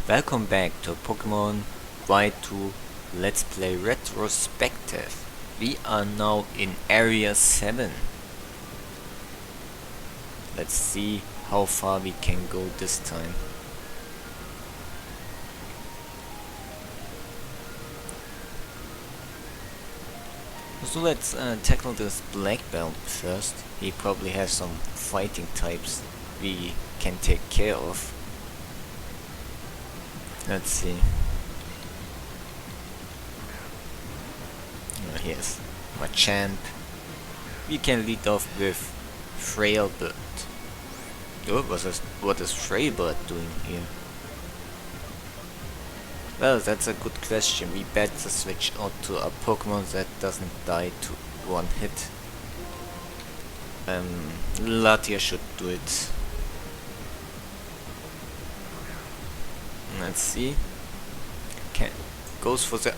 Welcome back to Pokemon Y2 Let's Play Retrospective. We are now in Area 7. Let's see how far we can go this time. So let's tackle this black belt first. He probably has some fighting types we can take care of. Let's see. Here's Machamp. We can lead off with Frailbird. Oh, what is Frailbird doing here? Well, that's a good question. We better switch out to a Pokemon that doesn't die to one hit. Latias should do it. Let's see. Goes for the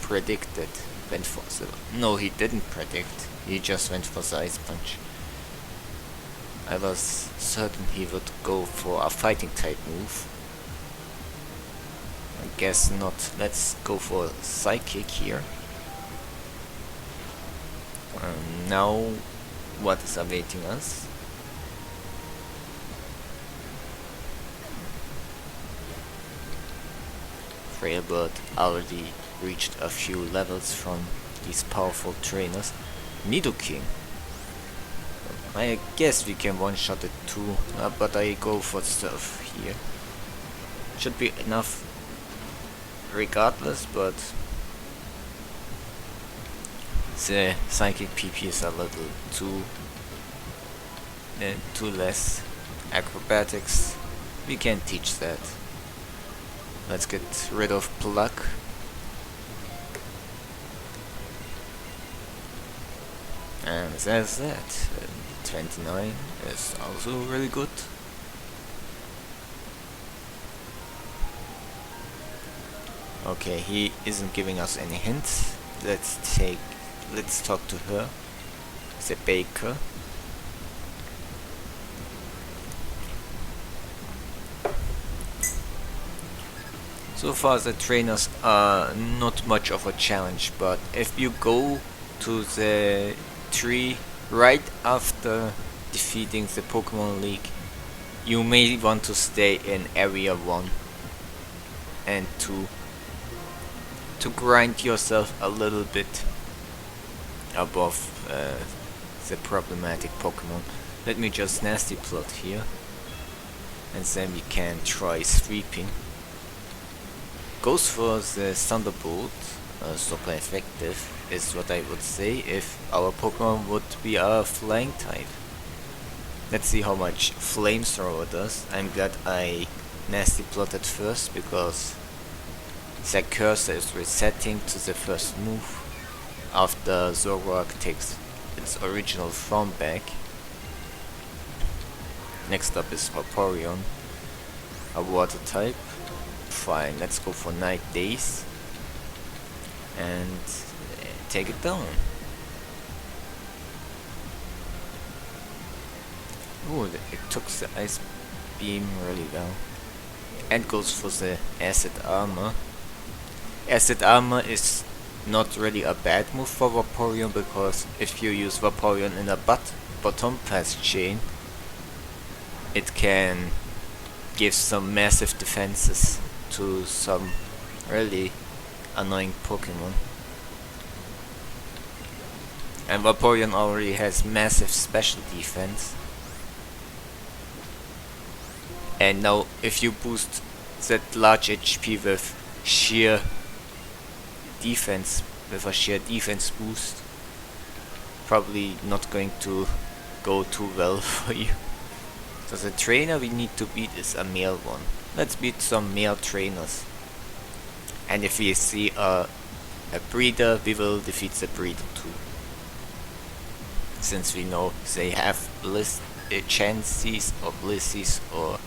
predicted. Went for the no, he didn't predict. He just went for the Ice Punch. I was certain he would go for a fighting type move. I guess not. Let's go for Psychic here. Now, what is awaiting us? Frailbird already reached a few levels from these powerful trainers. Nidoking. I guess we can one-shot it too, but I go for Surf here. Should be enough regardless, but the Psychic PP is a little too less. Acrobatics, we can teach that. Let's get rid of Pluck. And there's that. 29 is also really good. Okay, he isn't giving us any hints. Let's talk to her. The baker. So far the trainers are not much of a challenge, but if you go to the tree right after defeating the Pokemon League, you may want to stay in Area 1 and to grind yourself a little bit above the problematic Pokemon. Let me just Nasty Plot here, and then we can try sweeping. Goes for the Thunderbolt, super effective is what I would say if our Pokemon would be a flying type. Let's see how much Flamethrower does. I'm glad I Nasty Plotted first because the cursor is resetting to the first move after Zoroark takes its original form back. Next up is Vaporeon, a water type. Fine, let's go for Night Days and take it down. Oh, it took the Ice Beam really well. And goes for the Acid Armor. Acid Armor is not really a bad move for Vaporeon, because if you use Vaporeon in a bottom pass chain, it can give some massive defenses to some really annoying Pokemon. And Vaporeon already has massive special defense. And now if you boost that large HP with sheer defense, with a sheer defense boost, probably not going to go too well for you. So the trainer we need to beat is a male one. Let's beat some male trainers. And if we see a breeder, we will defeat the breeder too. Since we know they have chances or blissies, or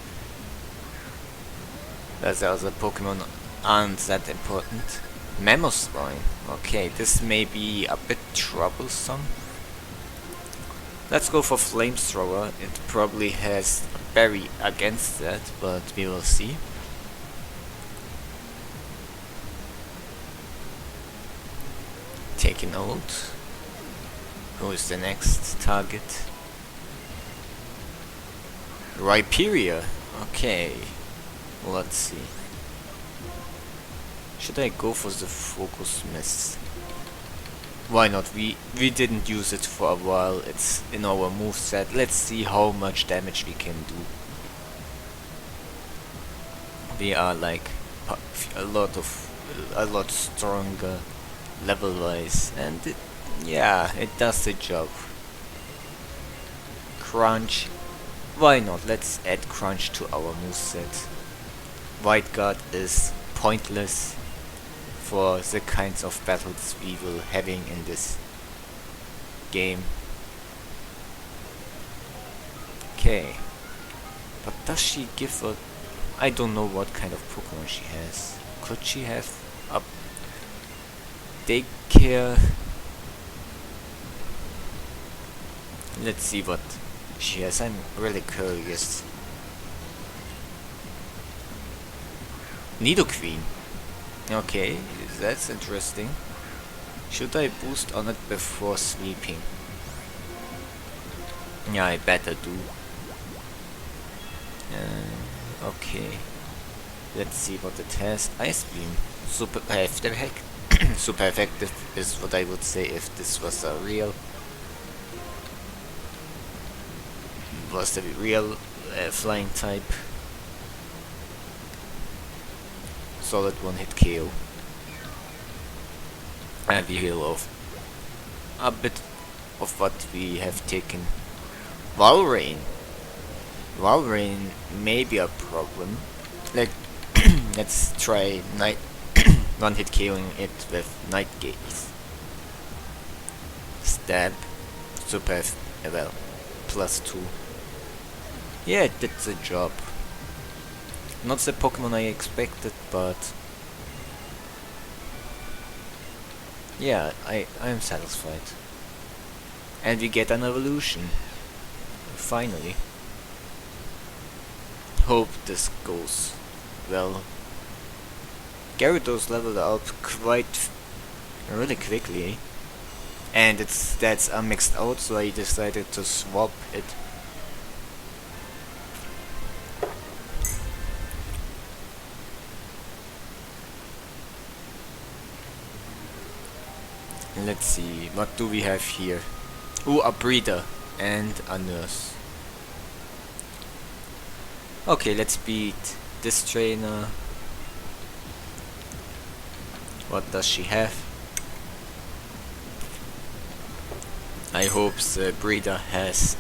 the other Pokemon aren't that important. Mamoswine. Okay, this may be a bit troublesome. Let's go for Flamethrower. It probably has a berry against that, but we will see. taken out. Who is the next target? Rhyperior. Okay. Let's see. Should I go for the Focus Mist? Why not? We didn't use it for a while. It's in our moveset. Let's see how much damage we can do. We are like a lot stronger level wise, and yeah, it does the job. Crunch. Why not? Let's add Crunch to our moveset. White Guard is pointless for the kinds of battles we will having in this game. Okay. But does she give a... I don't know what kind of Pokemon she has. Could she have a daycare? Let's see what she has. I'm really curious. Nidoqueen. Okay, that's interesting. Should I boost on it before sleeping? Yeah, I better do. Okay. Let's see what it has. Ice Beam. Super effective. Super effective is what I would say if this was a real... was the real flying type. Solid one-hit KO. And we heal off a bit of what we have taken. Valrein. Valrein may be a problem. Let's try night one-hit KOing it with Night Gaze. Stab. Super well. +2. Yeah, it did the job. Not the Pokemon I expected, but yeah, I am satisfied. And we get an evolution. Finally. Hope this goes well. Gyarados leveled up quite really quickly, and its stats are mixed out, so I decided to swap it. Let's see, what do we have here? Ooh, a breeder and a nurse. Okay, let's beat this trainer. What does she have? I hope the breeder has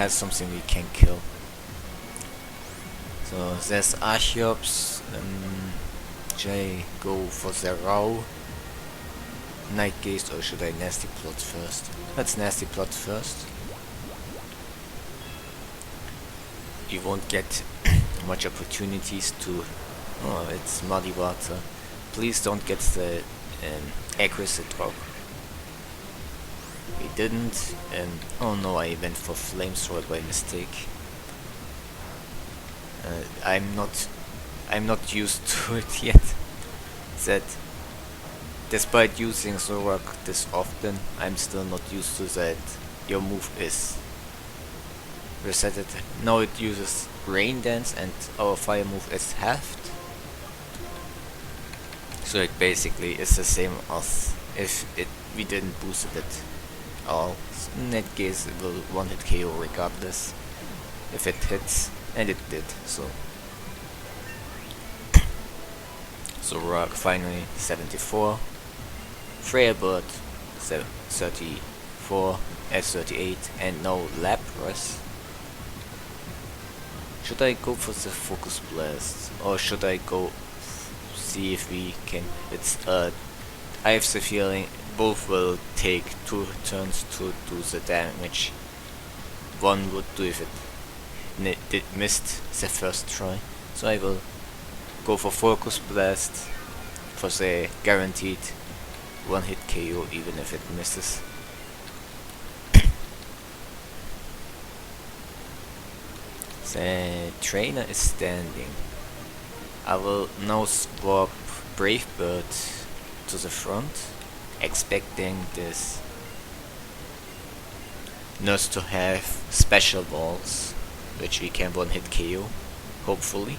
something we can kill. So there's Archeops. Should I go for Zoroark? Night Gaze, or should I Nasty Plot first? Let's Nasty Plot first. You won't get much opportunities to... Oh, it's Muddy Water. Please don't get the accuracy drop. We didn't. Oh no, I went for Flamethrower by mistake. I'm not used to it yet. That despite using Zoroark this often, I'm still not used to that your move is resetted. Now it uses Rain Dance and our fire move is halved. So it basically is the same as if we didn't boost it all. Net Gaze will one-hit KO regardless if it hits. And it did, so. Zoroark finally 74. Freya-Bird 34, S38, and now Lapras. Should I go for the Focus Blast, or should I go see if we can? I have the feeling both will take 2 turns to do the damage. One would do if it missed the first try, so I will go for Focus Blast for the guaranteed one-hit KO even if it misses. The trainer is standing. I will now swap Brave Bird to the front, expecting this Nurse to have special balls, which we can one-hit KO, hopefully.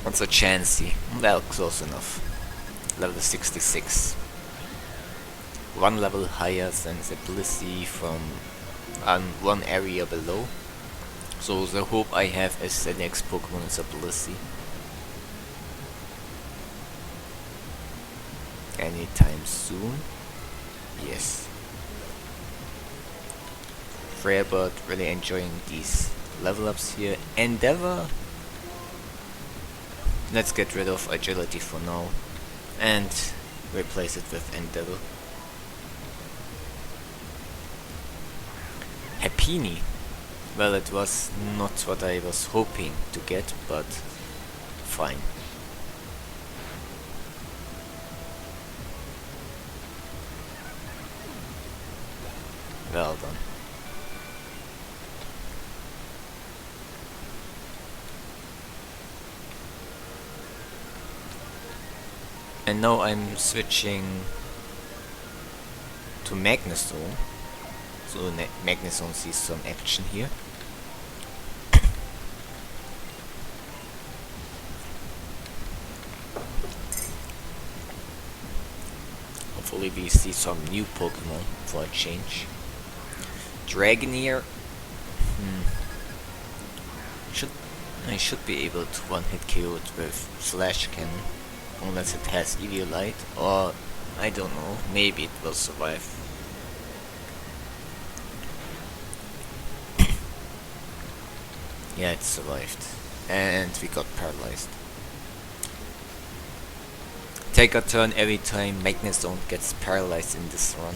Also Chansey, well, close enough. Level 66. One level higher than the Blissey from one area below. So the hope I have is the next Pokemon is a Blissey. Anytime soon. Yes. Frerebird really enjoying these level ups here. Endeavor. Let's get rid of Agility for now and replace it with Endeavor. Happiny. Well, it was not what I was hoping to get, but fine. Well done. And now I'm switching to Magnezone. So Magnezone sees some action here. Hopefully we see some new Pokemon for a change. Dragonair. I should be able to one-hit KO it with Flash Cannon, unless it has Eevee Light, or I don't know, maybe it will survive. Yeah, it survived, and we got paralyzed. Take a turn every time Magnezone gets paralyzed in this run.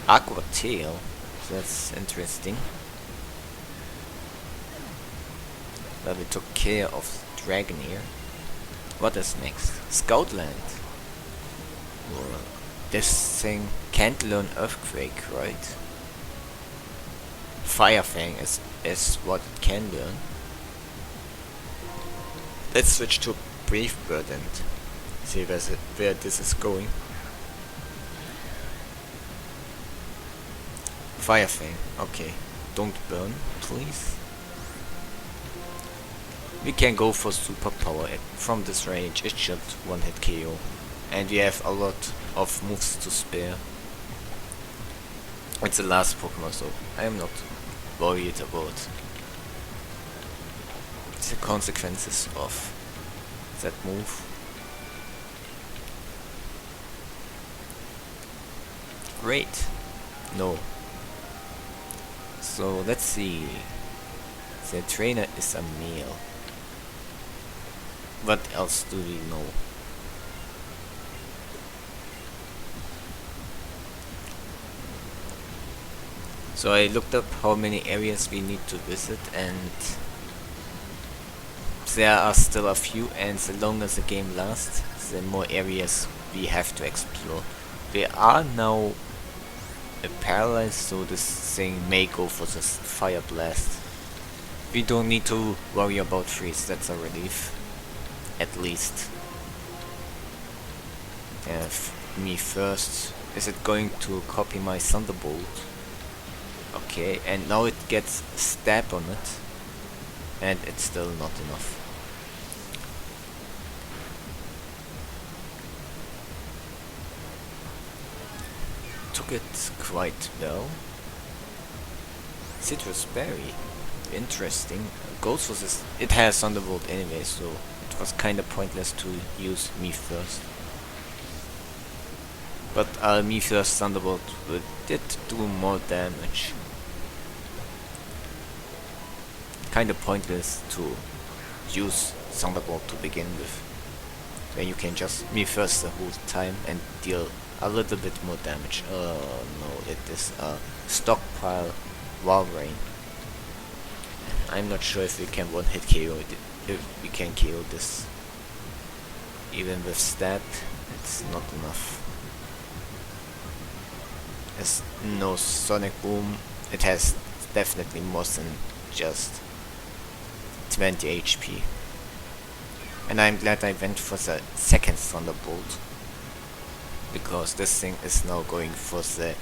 Aqua Tail, that's interesting. Well, we took care of Dragonair. What is next? Scoutland. Well, this thing can't learn Earthquake, right? Fire Fang is what it can learn. Let's switch to Brave Bird and see where this is going. Fire Fang, okay. Don't burn, please. We can go for Superpower. From this range it should one-hit KO. And we have a lot of moves to spare. It's the last Pokemon, so I am not worried about the consequences of that move. Great. No. So let's see. The trainer is a male. What else do we know? So I looked up how many areas we need to visit, and there are still a few, and the longer the game lasts, the more areas we have to explore. We are now paralyzed, so this thing may go for this Fire Blast. We don't need to worry about freeze, that's a relief. At least. Me first. Is it going to copy my Thunderbolt? Okay, and now it gets stab on it. And it's still not enough. Took it quite well. Citrus Berry. Interesting. Goes for this. It has Thunderbolt anyway, so it was kinda pointless to use me first. But me first Thunderbolt did do more damage. Kinda pointless to use Thunderbolt to begin with, when you can just me first the whole time and deal a little bit more damage. Oh no, it is a stockpile Walrein. I'm not sure if we can one-hit KO it, if we can KO this. Even with stat, it's not enough. There's no Sonic Boom, it has definitely more than just 20 HP. And I'm glad I went for the second Thunderbolt, because this thing is now going for the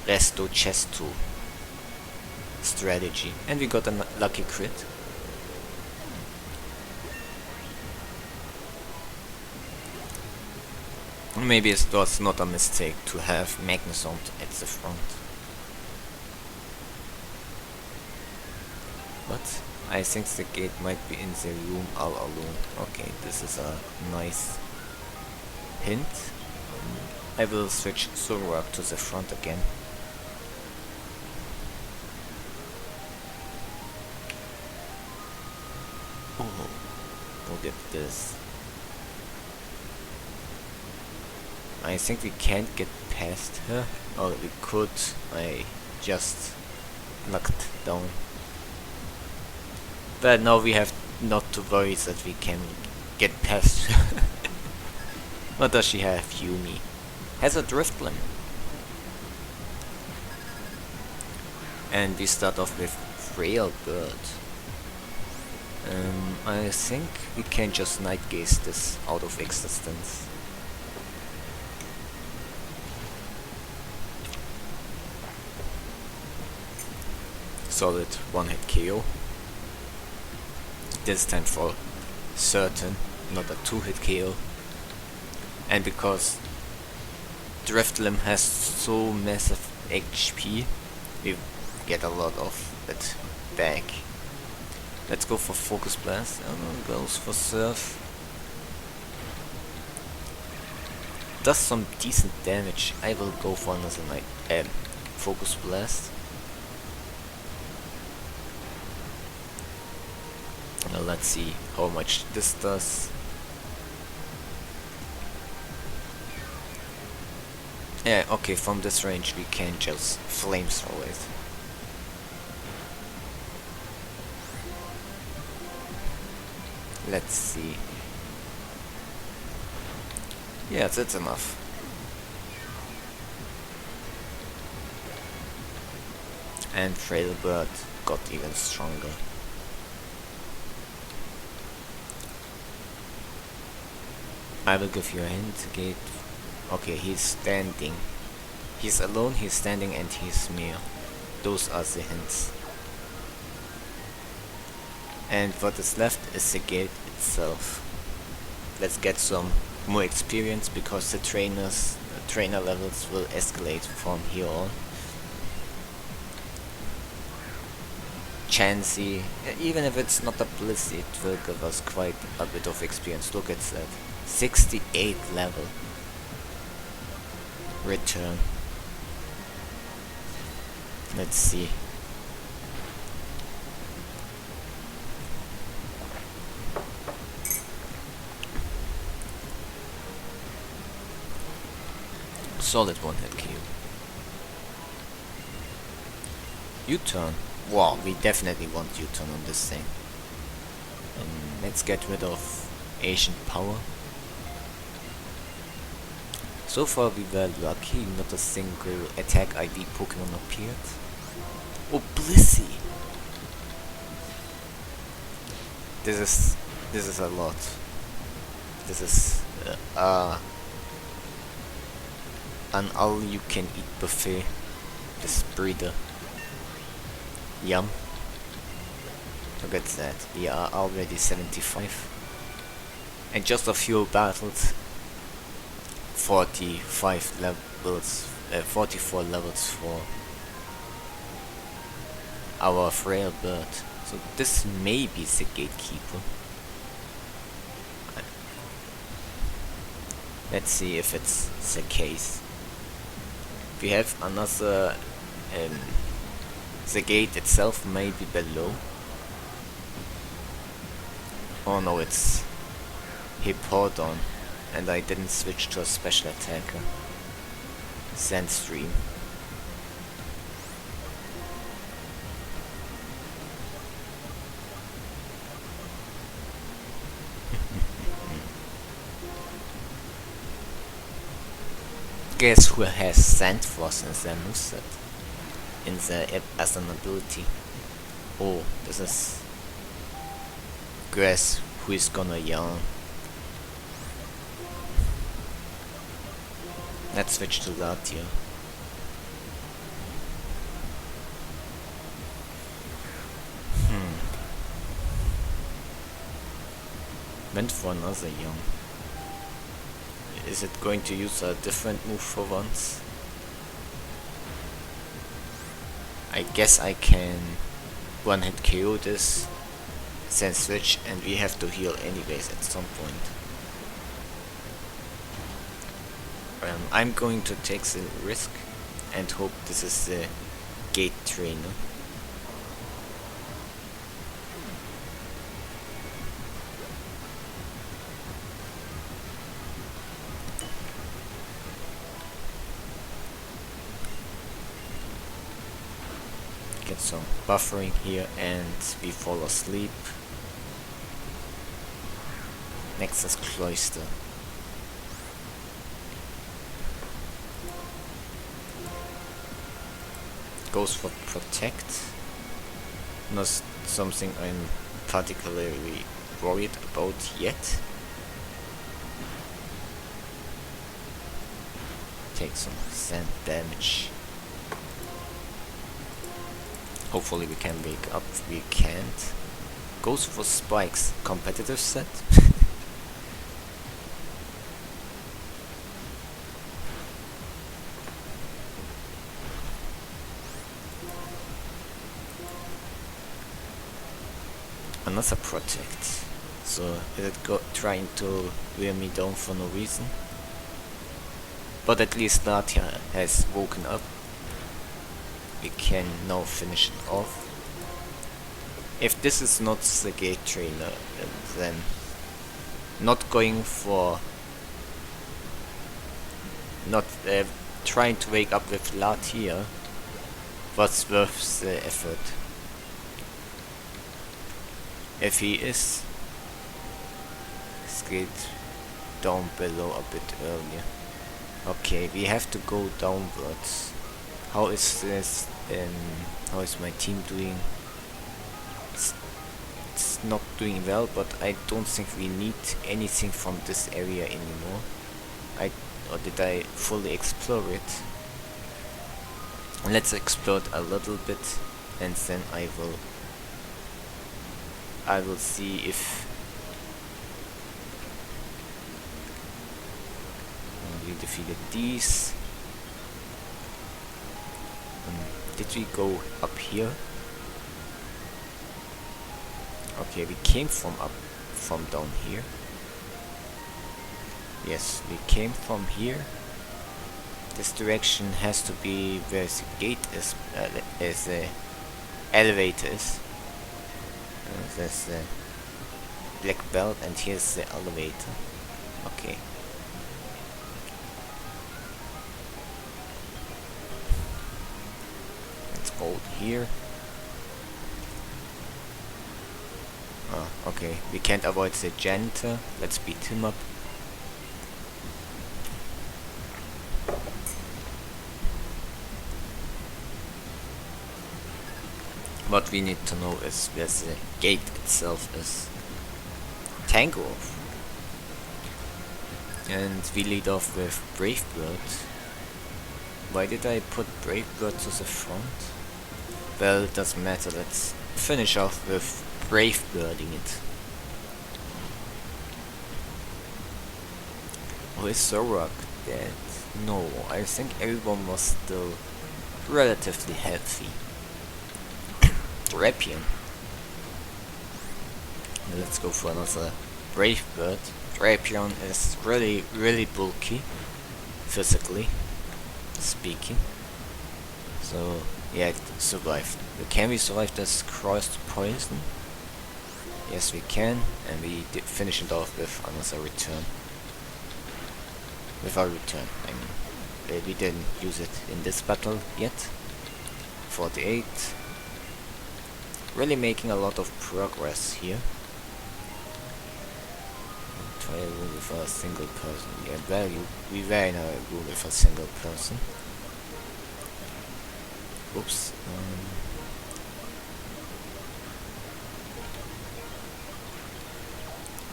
Resto Chesto strategy. And we got a lucky crit. Maybe it was not a mistake to have Magnezoned at the front. But I think the gate might be in the room all alone. Okay, this is a nice hint. I will switch Zoroark to the front again. Oh, look at this. I think we can't get past her. Or we could. I just knocked down. But now we have not to worry that we can get past her. What does she have? Yumi. Has a Driftlim. And we start off with Frail Bird. I think we can just Night Gaze this out of existence. Solid one-hit KO. This time for certain, not a two-hit KO. And because Driftlim has so massive HP, we get a lot of it back. Let's go for Focus Blast. Goes for Surf. Does some decent damage. I will go for another Focus Blast. Well, let's see how much this does. Yeah, okay, from this range we can just flamethrow it. Let's see. Yeah, that's enough. And Frail Bird got even stronger. I will give you a hint. Gate. Okay, he's standing. He's alone, he's standing, and he's near. Those are the hints. And what is left is the gate itself. Let's get some more experience, because the trainer levels will escalate from here on. Chansey, even if it's not a Blissey, it will give us quite a bit of experience. Look at that. 68 level. Return. Let's see. Solid one-hit KO. U-turn. Wow, we definitely want U-turn on this thing. Let's get rid of Ancient Power. So far we were lucky, not a single attack ID Pokemon appeared. Oh, Blissey! This is a lot. This is an all-you-can-eat buffet. This breeder. Yum. Look at that. We are already 75. And just a few battles. 45 levels, 44 levels for our Frail Bird. So this may be the gatekeeper. Let's see if it's the case. We have another. The gate itself may be below. Oh no, it's Hippodon. And I didn't switch to a special attacker. Sandstream. guess who has Sandfrost in their moveset? In their as an ability. Oh, this is Guess who is gonna yawn. Let's switch to Latier. Went for another yawn. Is it going to use a different move for once? I guess I can one-hit KO this, then switch, and we have to heal anyways at some point. I'm going to take the risk and hope this is the Gate Trainer. Get some buffering here and we fall asleep. Next is Cloyster. Goes for Protect. Not something I'm particularly worried about yet. Take some sand damage. Hopefully we can wake up. We can't. Goes for Spikes. Competitive set. Another Protect. So is it trying to wear me down for no reason? But at least Natia has woken up. We can now finish it off. If this is not the Gate Trainer, then not going for... not trying to wake up with Latier was worth the effort. If he is, skate down below a bit earlier. Okay, we have to go downwards. How is this? How is my team doing? It's not doing well, but I don't think we need anything from this area anymore. Or did I fully explore it? Let's explore it a little bit, and then I will see if we defeated these. Did we go up here? Okay, we came from down here. Yes, we came from here. This direction has to be where the gate is, as the elevator is. There's the black belt and here's the elevator. Okay. Let's go here. Oh, okay. We can't avoid the janitor. Let's beat him up. What we need to know is where the gate itself is. Tango. And we lead off with Brave Bird. Why did I put Brave Bird to the front? Well, it doesn't matter. Let's finish off with Brave Birding it. Oh, is Zoroark dead? No, I think everyone was still relatively healthy. Drapion. Let's go for another Brave Bird. Drapion is really bulky, physically speaking. So yeah, it survived. Can we survive this crossed poison? Yes, we can, and we did finish it off with another return. With our return, I mean. We didn't use it in this battle yet. 48. Really making a lot of progress here. try a rule with a single person. Yeah, value. We very now a rule with a single person. Oops.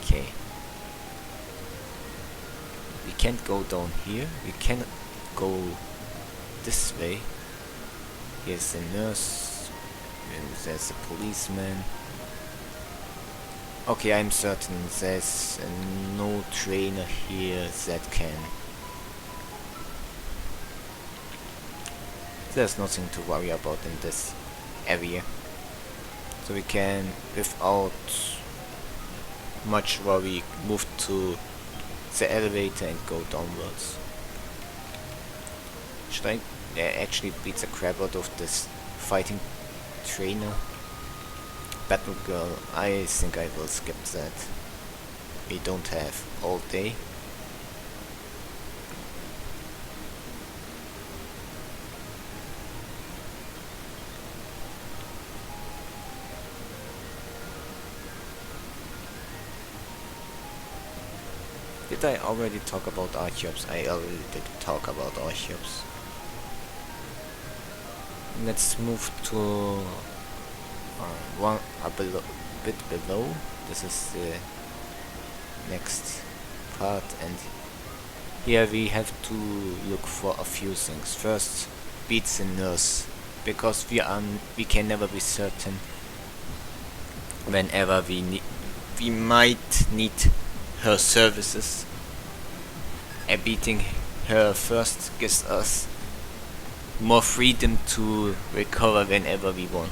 Okay. We can't go down here. We cannot go this way. Here's a nurse. And there's a policeman. Okay, I'm certain there's no trainer here that can. There's nothing to worry about in this area. So we can, without much worry, move to the elevator and go downwards. Should I actually beat the crap out of this fighting trainer? Battle Girl, I think I will skip that. We don't have all day. Did I already talk about Archeops? I already did talk about Archeops. Let's move to a bit below. This is the next part, and here we have to look for a few things. First, beat the nurse, because we can never be certain whenever we might need her services. And beating her first gives us more freedom to recover whenever we want.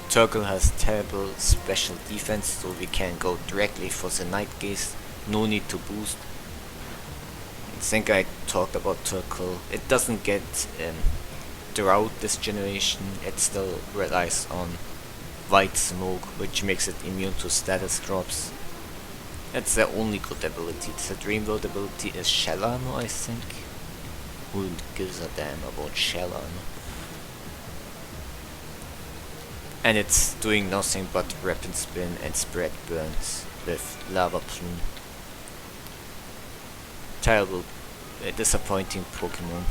Turtle has terrible special defense, so we can go directly for the Night Gaze. No need to boost. I think I talked about Turtle. It doesn't get drought this generation. It still relies on white smoke, which makes it immune to status drops. That's their only good ability. The Dream World ability is Shell Armor, I think. Who gives a damn about Shell Armor? And it's doing nothing but Rapid Spin and Spread Burns with Lava Plume. Terrible, disappointing Pokemon.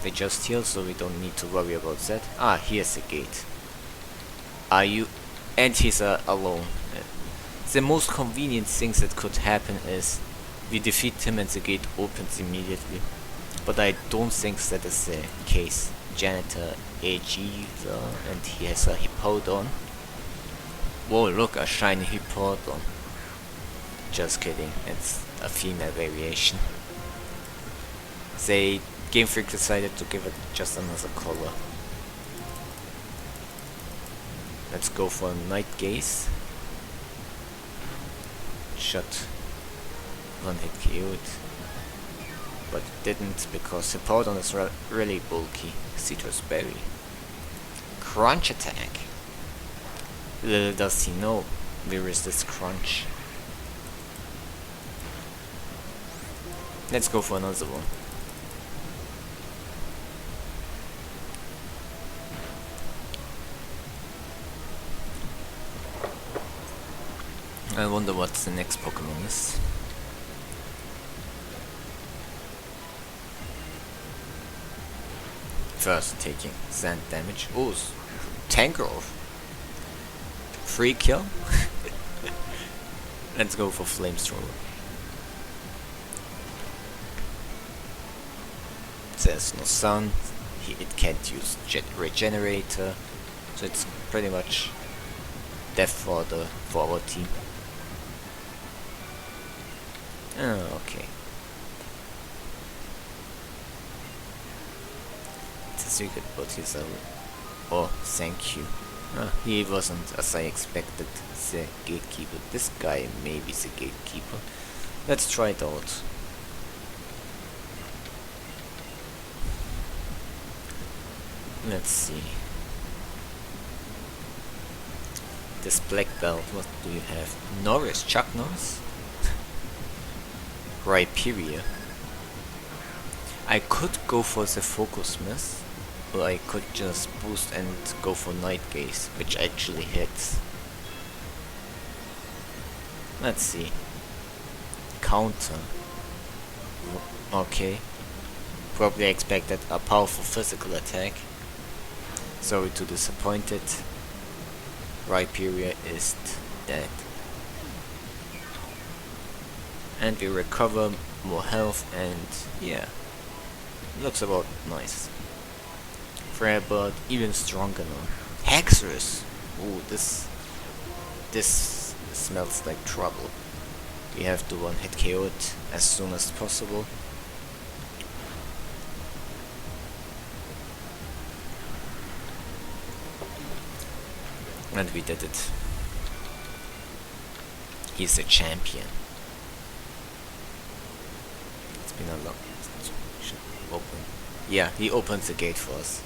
They just heal, so we don't need to worry about that. Ah, here's the gate. Are you? And he's alone. The most convenient thing that could happen is we defeat him and the gate opens immediately. But I don't think that is the case. Janitor AG and he has a Hippowdon. Whoa, look, a shiny Hippowdon. Just kidding, it's a female variation. Game Freak decided to give it just another color. Let's go for a Night Gaze. Shot. One hit KO'd. But it didn't, because Hippowdon is really bulky. Citrus Berry. Crunch attack. Little does he know where is this crunch. Let's go for another one. I wonder what the next Pokemon is. First taking sand damage. Oh, Tangrowth. Free kill. Let's go for Flamethrower. There's no sun. It can't use Regenerator, so it's pretty much death for our team. Oh, okay. It's a secret, but he's a... Oh, thank you. He wasn't as I expected, the gatekeeper. This guy may be the gatekeeper. Let's try it out. Let's see. This black belt, what do you have? Norris, Chuck Norris? Rhyperior. I could go for the Focus Miss, Or I could just boost and go for Night Gaze, which actually hits. Let's see. Counter. Okay. Probably expected a powerful physical attack. Sorry to disappoint it. Rhyperior is dead. And we recover more health and yeah. Looks about nice. But even stronger now. Hexerus! Ooh, this smells like trouble. We have to one-hit KO it as soon as possible. And we did it. He's a champion. It's been a long... Should open. Yeah, he opens the gate for us.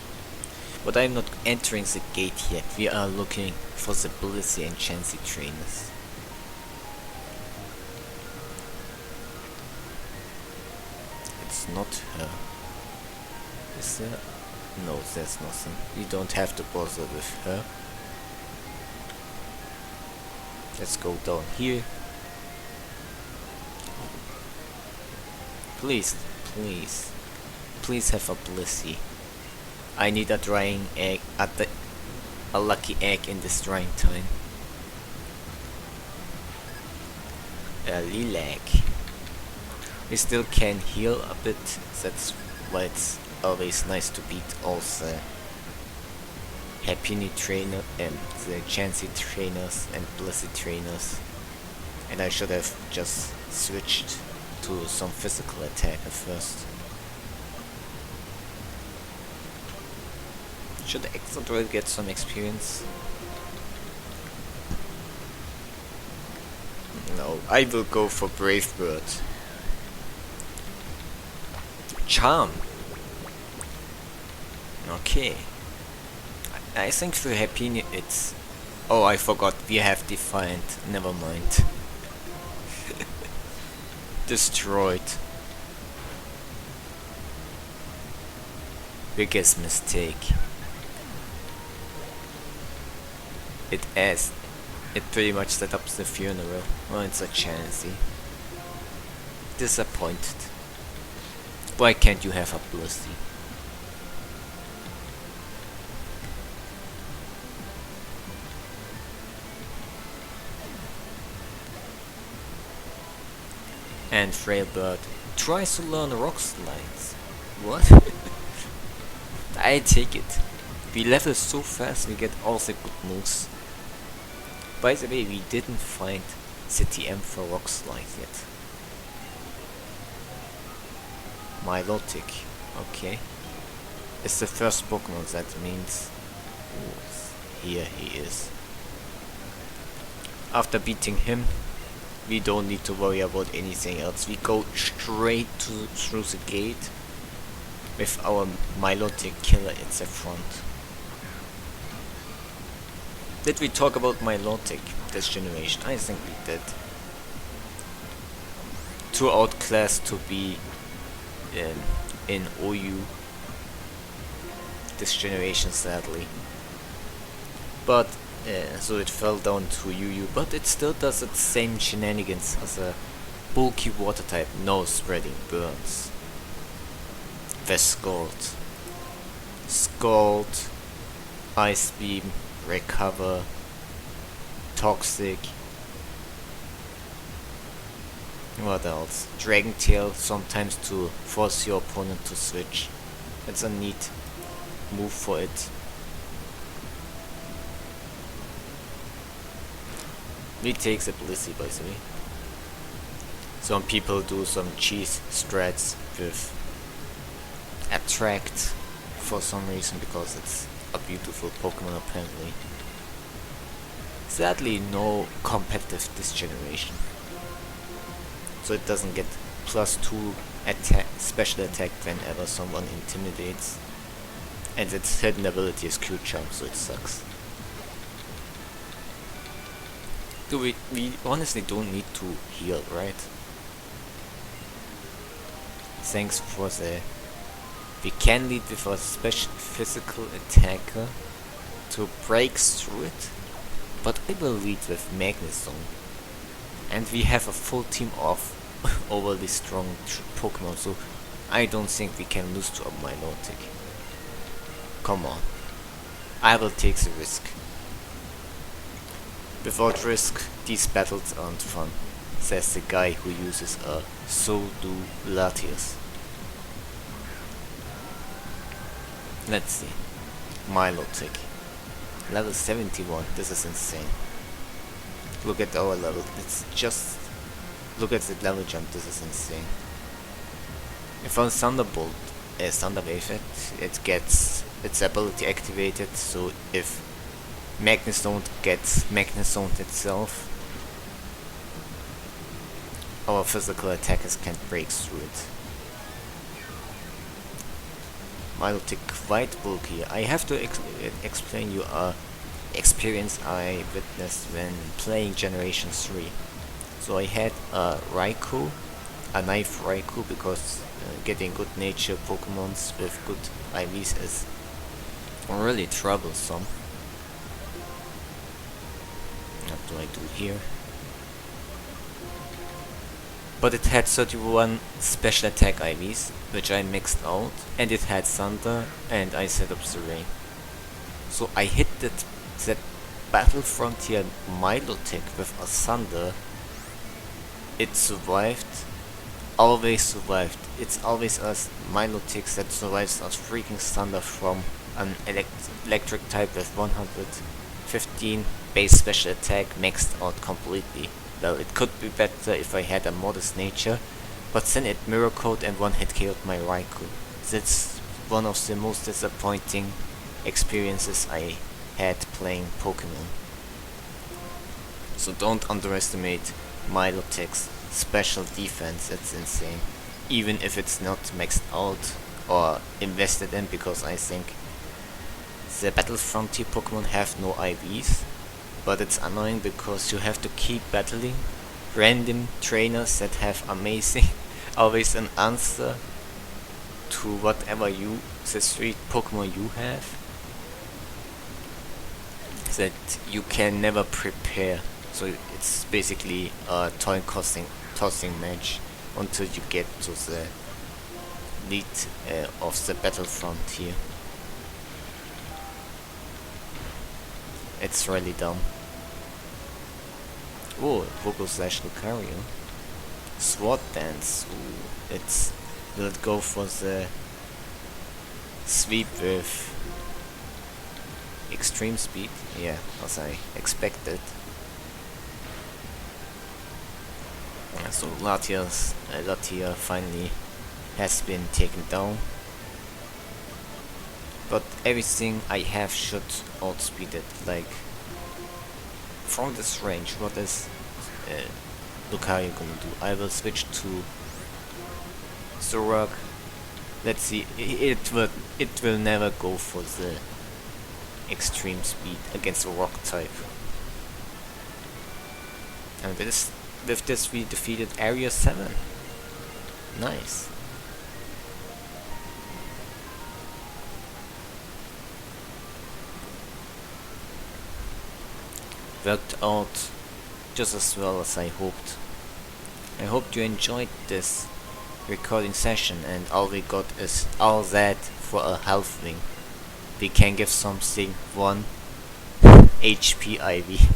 But I'm not entering the gate yet. We are looking for the Blissey and Chansey trainers. It's not her. Is there? No, there's nothing. We don't have to bother with her. Let's go down here. Please, please. Please have a Blissey. I need a drying egg a lucky egg in this drying time. A Lilac. We still can heal a bit, that's why it's always nice to beat all the Happiny trainer and the Chansey trainers and Blissey trainers. And I should have just switched to some physical attack at first. Should Exadrill get some experience? No, I will go for Brave Bird. Charm. Okay. I think for Happiny it's... Oh, I forgot, we have Defiant. Never mind. Destroyed. Biggest mistake. It pretty much set up the funeral. Oh, it's a Chansey. Disappointed. Why can't you have a Blissey? And Frailbird tries to learn Rock Slides. What? I take it. We level so fast we get all the good moves. By the way, we didn't find CTM for Rock Slide yet. Milotic, okay. It's the first Pokemon, that means... Ooh, here he is. After beating him, we don't need to worry about anything else. We go straight through the gate with our Milotic killer at the front. Did we talk about Milotic this generation? I think we did. Too outclassed to be in OU this generation, sadly. But so it fell down to UU, but it still does its same shenanigans as a bulky water type, no spreading burns. Vescald. Scald, Ice Beam, Recover, Toxic. What else? Dragon Tail, sometimes to force your opponent to switch. That's a neat move for it. We take the Blissey, by the way. Some people do some cheese strats with Attract for some reason, because it's a beautiful Pokemon apparently. Sadly, no competitive this generation. So it doesn't get +2 attack, special attack whenever someone intimidates. And its hidden ability is Q-Charm, so it sucks. We honestly don't need to heal, right? Thanks for the We can lead with a special physical attacker to break through it, but I will lead with Magnezone. And we have a full team of overly strong Pokemon, so I don't think we can lose to a Milotic. Come on, I will take the risk. Without risk, these battles aren't fun, says the guy who uses a So Do Latias. Let's see. Milotic. Level 71, this is insane. Look at our level, it's just... Look at the level jump, this is insane. If on Thunderbolt, Thunder Wave, it gets its ability activated, so if Magnezone gets Magnezoned itself, our physical attackers can't break through it. Milotic quite bulky. I have to explain you a experience I witnessed when playing Generation 3. So I had a Raikou, a Knife Raikou, because getting good nature Pokemons with good IVs is really troublesome. What do I do here? But it had 31 special attack IVs, which I mixed out, and it had Thunder, and I set up the rain. So I hit that Battle Frontier Milotic with a Thunder. It survived, always survived. It's always us Milotics that survives a freaking Thunder from an electric type with 115 base special attack maxed out completely. Well, it could be better if I had a modest nature, but then it mirror coat and one hit killed my Raikou. That's one of the most disappointing experiences I had playing Pokemon. So don't underestimate Milotic's special defense, it's insane. Even if it's not maxed out or invested in, because I think the Battle Frontier Pokemon have no IVs. But it's annoying because you have to keep battling random trainers that have amazing, always an answer to whatever the 3 Pokemon you have, that you can never prepare. So it's basically a tossing match until you get to the lead of the battlefront here. It's really dumb. Oh, Vocal Slash Lucario. Sword Dance. Ooh, will it go for the sweep with extreme speed? Yeah, as I expected. So Latia finally has been taken down. But everything I have should outspeed it. Like, from this range, what is Lucario gonna do? I will switch to Zoroark. Let's see, it will never go for the extreme speed against a rock type. And with this we defeated Area 7. Nice. Worked out just as well as I hoped. I hope you enjoyed this recording session, and all we got is all that for a health wing. We can give something 1 HP IV.